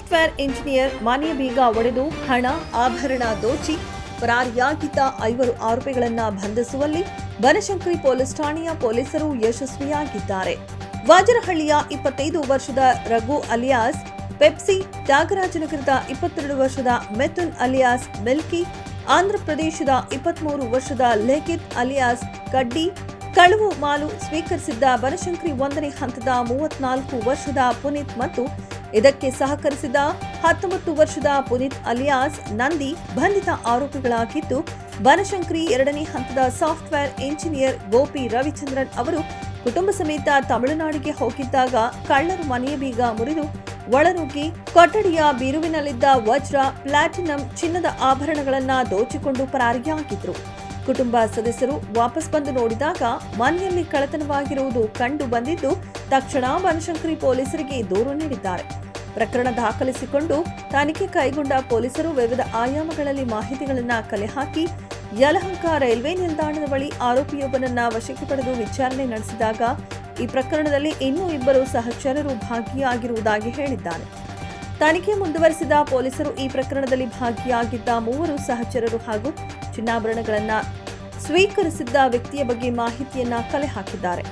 Software engineer ಮನೆಯ ಬೀಗ ಒಡೆದು ಹಣ ಆಭರಣ ದೋಚಿ ಪರಾರಿಯಾಗಿದ್ದ 5 ಆರೋಪಿಗಳನ್ನು ಬಂಧಿಸುವಲ್ಲಿ ಬನಶಂಕರಿ ಪೊಲೀಸ್ ಠಾಣೆಯ ಪೊಲೀಸರು ಯಶಸ್ವಿಯಾಗಿದ್ದಾರೆ. ವಾಜರಹಳ್ಳಿಯ 25 ವರ್ಷದ ರಘು ಅಲಿಯಾಸ್ ಪೆಪ್ಸಿ, ತ್ಯಾಗರಾಜನಗರದ 22 ವರ್ಷದ ಮಿಥುನ್ ಅಲಿಯಾಸ್ ಮಿಲ್ಕಿ, ಆಂಧ್ರಪ್ರದೇಶದ 23 ವರ್ಷದ ಲೇಖಿತ್ ಅಲಿಯಾಸ್ ಕಡ್ಡಿ ಕಳುವು ಮಾಲು ಸ್ವೀಕರಿಸಿದ್ದ ಬನಶಂಕರಿ 1ನೇ ಹಂತದ 34 ವರ್ಷದ ಪುನೀತ್ ಮತ್ತು ಇದಕ್ಕೆ ಸಹಕರಿಸಿದ 19 ವರ್ಷದ ಪುನೀತ್ ಅಲಿಯಾಸ್ ನಂದಿ ಬಂಧಿತ ಆರೋಪಿಗಳಾಗಿದ್ದು, ಬನಶಂಕರಿ 2ನೇ ಹಂತದ ಸಾಫ್ಟ್ವೇರ್ ಇಂಜಿನಿಯರ್ ಗೋಪಿ ರವಿಚಂದ್ರನ್ ಅವರು ಕುಟುಂಬ ಸಮೇತ ತಮಿಳುನಾಡಿಗೆ ಹೋಗಿದ್ದಾಗ ಕಳ್ಳರು ಮನೆಯ ಬೀಗ ಮುರಿದು ಒಳನುಗ್ಗಿ ಕೊಠಡಿಯ ಬೀರುವಿನಲ್ಲಿದ್ದ ವಜ್ರ, ಪ್ಲಾಟಿನಂ, ಚಿನ್ನದ ಆಭರಣಗಳನ್ನು ದೋಚಿಕೊಂಡು ಪರಾರಿಯಾಗಿದ್ರು. ಕುಟುಂಬ ಸದಸ್ಯರು ವಾಪಸ್ ಬಂದು ನೋಡಿದಾಗ ಮನೆಯಲ್ಲಿ ಕಳ್ಳತನವಾಗಿರುವುದು ಕಂಡು ಬಂದಿದ್ದು, ತಕ್ಷಣ ಬನಶಂಕರಿ ಪೊಲೀಸರಿಗೆ ದೂರು ನೀಡಿದ್ದಾರೆ. ಪ್ರಕರಣ ದಾಖಲಿಸಿಕೊಂಡು ತನಿಖೆ ಕೈಗೊಂಡ ಪೊಲೀಸರು ವಿವಿಧ ಆಯಾಮಗಳಲ್ಲಿ ಮಾಹಿತಿಗಳನ್ನು ಕಲೆ ಹಾಕಿ ಯಲಹಂಕ ರೈಲ್ವೆ ನಿಲ್ದಾಣದ ಬಳಿ ಆರೋಪಿಯೊಬ್ಬನನ್ನ ವಶಕ್ಕೆ ಪಡೆದು ವಿಚಾರಣೆ ನಡೆಸಿದಾಗ ಈ ಪ್ರಕರಣದಲ್ಲಿ ಇನ್ನೂ 2 ಸಹಚರರು ಭಾಗಿಯಾಗಿರುವುದಾಗಿ ಹೇಳಿದ್ದಾರೆ. ತನಿಖೆ ಮುಂದುವರೆಸಿದ ಪೊಲೀಸರು ಈ ಪ್ರಕರಣದಲ್ಲಿ ಭಾಗಿಯಾಗಿದ್ದ 3 ಸಹಚರರು ಹಾಗೂ ಚಿನ್ನಾಭರಣಗಳನ್ನು ಸ್ವೀಕರಿಸಿದ್ದ ವ್ಯಕ್ತಿಯ ಬಗ್ಗೆ ಮಾಹಿತಿಯನ್ನ ಕಲೆ ಹಾಕಿದ್ದಾರೆ.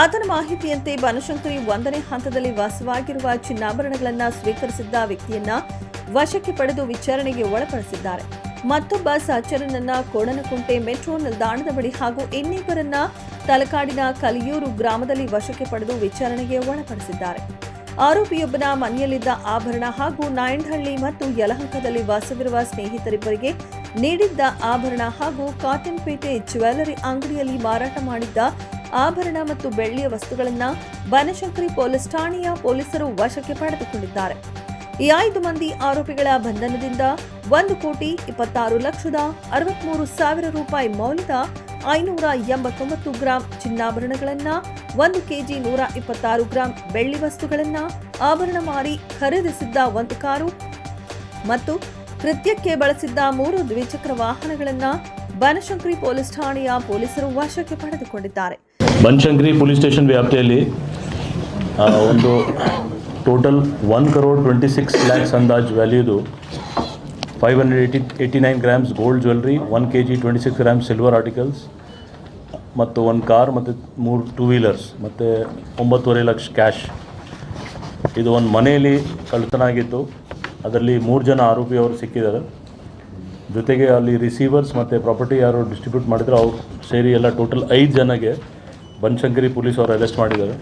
ಆತನ ಮಾಹಿತಿಯಂತೆ ಬನಶಂಕರಿ 1ನೇ ಹಂತದಲ್ಲಿ ವಾಸವಾಗಿರುವ ಚಿನ್ನಾಭರಣಗಳನ್ನು ಸ್ವೀಕರಿಸಿದ್ದ ವ್ಯಕ್ತಿಯನ್ನ ವಶಕ್ಕೆ ಪಡೆದು ವಿಚಾರಣೆಗೆ ಒಳಪಡಿಸಿದ್ದಾರೆ. ಮತ್ತೊಬ್ಬ ಸಹಚರನನ್ನ ಕೋಣನಕುಂಟೆ ಮೆಟ್ರೋ ನಿಲ್ದಾಣದ ಬಳಿ ಹಾಗೂ ಇನ್ನಿಬ್ಬರನ್ನ ತಲಕಾಡಿನ ಕಲಿಯೂರು ಗ್ರಾಮದಲ್ಲಿ ವಶಕ್ಕೆ ಪಡೆದು ವಿಚಾರಣೆಗೆ ಒಳಪಡಿಸಿದ್ದಾರೆ. ಆರೋಪಿಯೊಬ್ಬನ ಮನೆಯಲ್ಲಿದ್ದ ಆಭರಣ ಹಾಗೂ ನಾಯಂಡಹಳ್ಳಿ ಮತ್ತು ಯಲಹಂಕದಲ್ಲಿ ವಾಸವಿರುವ ಸ್ನೇಹಿತರಿಬ್ಬರಿಗೆ ನೀಡಿದ್ದ ಆಭರಣ ಹಾಗೂ ಕಾಟನ್ಪೇಟೆ ಜ್ಯುವೆಲರಿ ಅಂಗಡಿಯಲ್ಲಿ ಮಾರಾಟ ಮಾಡಿದ್ದ ಆಭರಣ ಮತ್ತು ಬೆಳ್ಳಿಯ ವಸ್ತುಗಳನ್ನು ಬನಶಂಕರಿ ಪೊಲೀಸ್ ಠಾಣೆಯ ಪೊಲೀಸರು ವಶಕ್ಕೆ ಪಡೆದುಕೊಂಡಿದ್ದಾರೆ. ಈ 5 ಮಂದಿ ಆರೋಪಿಗಳ ಬಂಧನದಿಂದ 1,26,63,000 ರೂಪಾಯಿ ಮೌಲ್ಯದ 589 ಗ್ರಾಂ ಚಿನ್ನಾಭರಣಗಳನ್ನು, 1 ಕೆಜಿ 126 ಗ್ರಾಂ ಬೆಳ್ಳಿ ವಸ್ತುಗಳನ್ನು, ಆಭರಣ ಮಾರಿ ಖರೀದಿಸಿದ್ದ 1 ಕಾರು ಮತ್ತು ಕೃತ್ಯಕ್ಕೆ ಬಳಸಿದ್ದ 3 ದ್ವಿಚಕ್ರ ವಾಹನಗಳನ್ನು ಬನಶಂಕರಿ ಪೊಲೀಸ್ ಠಾಣೆಯ ಪೊಲೀಸರು ವಶಕ್ಕೆ ಪಡೆದುಕೊಂಡಿದ್ದಾರೆ. ಬನಶಂಕರಿ ಪೊಲೀಸ್ ಸ್ಟೇಷನ್ ವ್ಯಾಪ್ತಿಯಲ್ಲಿ ಒಂದು ಟೋಟಲ್ 1,26 lakhs ಅಂದಾಜು ವ್ಯಾಲ್ಯೂದು 589 grams gold jewellery, 1 kg 26 grams silver articles ಮತ್ತು 1 ಕಾರ್ ಮತ್ತು 3 2 ವೀಲರ್ಸ್ ಮತ್ತು 9.5 ಲಕ್ಷ ಕ್ಯಾಶ್. ಇದು ಒಂದು ಮನೆಯಲ್ಲಿ ಕಳ್ಳತನ ಆಗಿತ್ತು. ಅದರಲ್ಲಿ 3 ಜನ ಆರೋಪಿಯವರು ಸಿಕ್ಕಿದ್ದಾರೆ. ಜೊತೆಗೆ ಅಲ್ಲಿ ರಿಸೀವರ್ಸ್ ಮತ್ತು ಪ್ರಾಪರ್ಟಿ ಯಾರು ಡಿಸ್ಟ್ರಿಬ್ಯೂಟ್ ಮಾಡಿದ್ರು ಅವ್ರು ಸೇರಿ ಎಲ್ಲ ಟೋಟಲ್ 5 ಜನಗೆ ಬನಶಂಕರಿ ಪೊಲೀಸ್ ಅವರು ಅರೆಸ್ಟ್ ಮಾಡಿದ್ದಾರೆ.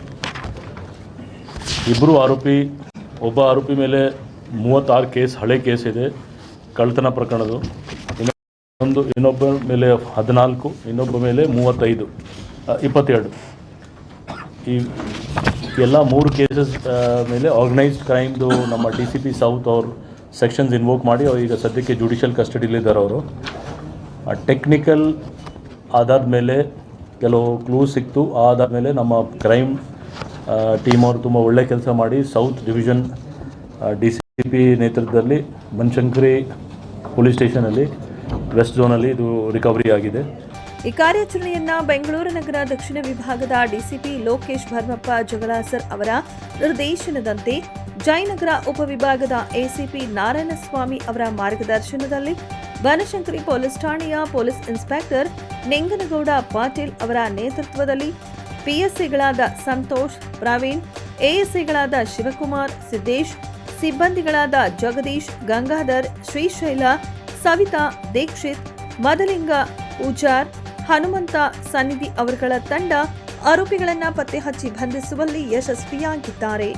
ಒಬ್ಬ ಆರೋಪಿ ಮೇಲೆ 36 ಕೇಸ್, ಹಳೆ ಕೇಸ್ ಇದೆ ಕಳ್ಳತನ ಪ್ರಕರಣದ್ದು. ಇನ್ನೊಬ್ಬ ಮೇಲೆ 14, ಇನ್ನೊಬ್ಬ ಮೇಲೆ 22. ಈ ಎಲ್ಲ 3 ಕೇಸಸ್ ಮೇಲೆ ಆರ್ಗನೈಸ್ಡ್ ಕ್ರೈಮ್ದು ನಮ್ಮ DCP ಸೌತ್ ಅವ್ರು ಸೆಕ್ಷನ್ಸ್ ಇನ್ವೋಕ್ ಮಾಡಿ ಈಗ ಸದ್ಯಕ್ಕೆ ಜುಡಿಷಿಯಲ್ ಕಸ್ಟಡಿಲಿದ್ದಾರೆ. ಅವರು ಟೆಕ್ನಿಕಲ್ ಆಧಾರದ ಮೇಲೆ ಕೆಲವು ಕ್ಲೂಸ್ ಸಿಕ್ತು. ಆಧಾರ ಮೇಲೆ ನಮ್ಮ ಕ್ರೈಮ್ ಟೀಮ್ ಅವರು ತುಂಬ ಒಳ್ಳೆ ಕೆಲಸ ಮಾಡಿ ಸೌತ್ ಡಿವಿಷನ್ DCP ನೇತೃತ್ವದಲ್ಲಿ ಬನಶಂಕರಿ ಪೊಲೀಸ್ ಸ್ಟೇಷನಲ್ಲಿ ವೆಸ್ಟ್ ಝೋನಲ್ಲಿ ಇದು ರಿಕವರಿ ಆಗಿದೆ. ಈ ಕಾರ್ಯಾಚರಣೆಯನ್ನ ಬೆಂಗಳೂರು ನಗರ ದಕ್ಷಿಣ ವಿಭಾಗದ DCP ಲೋಕೇಶ್ ಭರ್ಮಪ್ಪ ಜಗಲಾಸರ್ ಅವರ ನಿರ್ದೇಶನದಂತೆ ಜಯನಗರ ಉಪವಿಭಾಗದ ACP ನಾರಾಯಣಸ್ವಾಮಿ ಅವರ ಮಾರ್ಗದರ್ಶನದಲ್ಲಿ ಬನಶಂಕರಿ ಪೊಲೀಸ್ ಠಾಣೆಯ ಪೊಲೀಸ್ ಇನ್ಸ್ಪೆಕ್ಟರ್ ನಿಂಗನಗೌಡ ಪಾಟೀಲ್ ಅವರ ನೇತೃತ್ವದಲ್ಲಿ PSCಗಳಾದ ಸಂತೋಷ್, ಪ್ರವೀಣ್, ASCಗಳಾದ ಶಿವಕುಮಾರ್, ಸಿದ್ದೇಶ್, ಸಿಬ್ಬಂದಿಗಳಾದ ಜಗದೀಶ್, ಗಂಗಾಧರ್, ಶ್ರೀಶೈಲ, ಸವಿತಾ, ದೀಕ್ಷಿತ್, ಮದಲಿಂಗ, ಪೂಜಾರ್, ಹನುಮಂತ, ಸನ್ನಿಧಿ ಅವರುಗಳ ತಂಡ ಆರೋಪಿಗಳನ್ನು ಪತ್ತೆ ಹಚ್ಚಿ ಬಂಧಿಸುವಲ್ಲಿ ಯಶಸ್ವಿಯಾಗಿದ್ದಾರೆ.